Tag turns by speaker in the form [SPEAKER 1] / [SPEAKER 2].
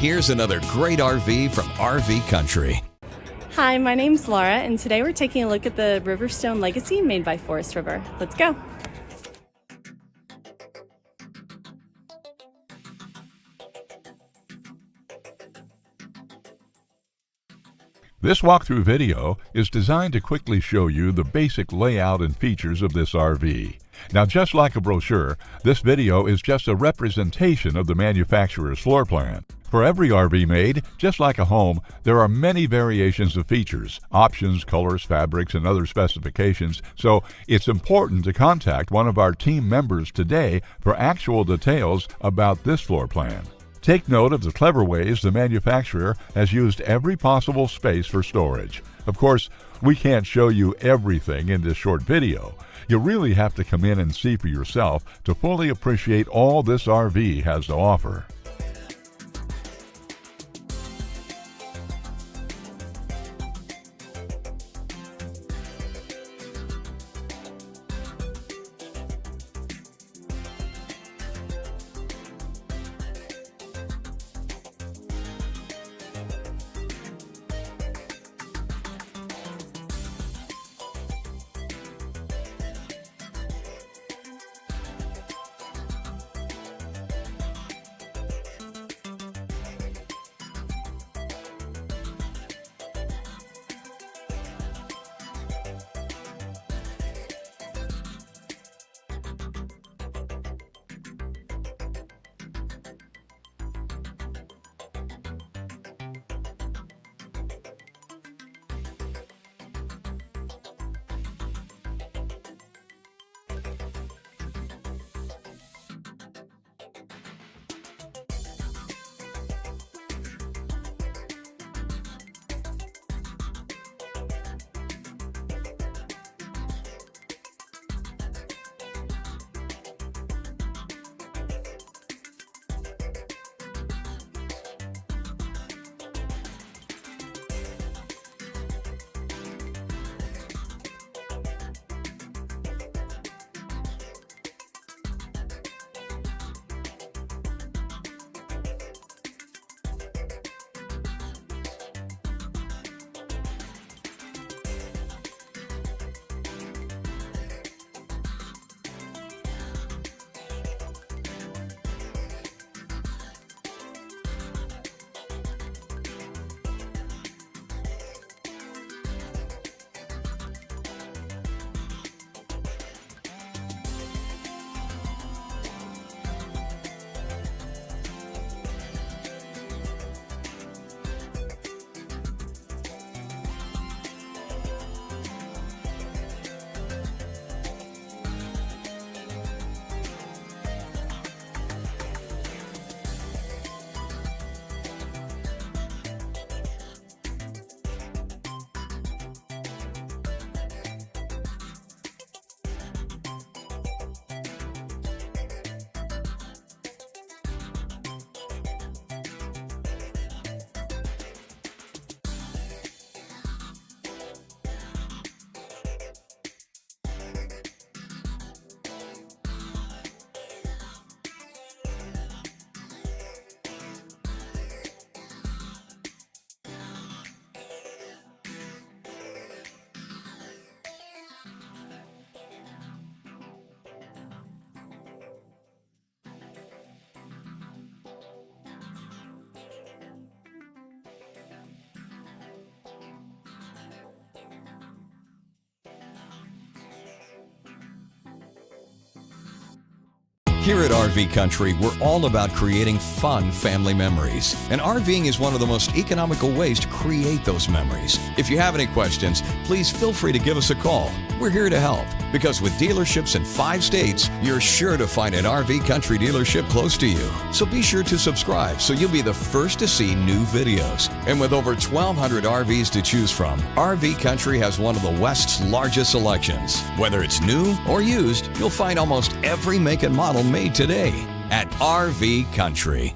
[SPEAKER 1] here's another great RV from RV Country.
[SPEAKER 2] Hi, my name's Laura, and today we're taking a look at the RiverStone Legacy made by Forest River. Let's go.
[SPEAKER 3] This walkthrough video is designed to quickly show you the basic layout and features of this RV. Now, just like a brochure, this video is just a representation of the manufacturer's floor plan. For every RV made, just like a home, there are many variations of features, options, colors, fabrics, and other specifications, so it's important to contact one of our team members today for actual details about this floor plan. Take note of the clever ways the manufacturer has used every possible space for storage. Of course, we can't show you everything in this short video. You really have to come in and see for yourself to fully appreciate all this RV has to offer.
[SPEAKER 1] Here at RV Country, we're all about creating fun family memories. And RVing is one of the most economical ways to create those memories. If you have any questions, please feel free to give us a call. We're here to help, because with dealerships in 5 states, you're sure to find an RV Country dealership close to you. So be sure to subscribe so you'll be the first to see new videos. And with over 1,200 RVs to choose from, RV Country has one of the West's largest selections. Whether it's new or used, you'll find almost every make and model made today at RV Country.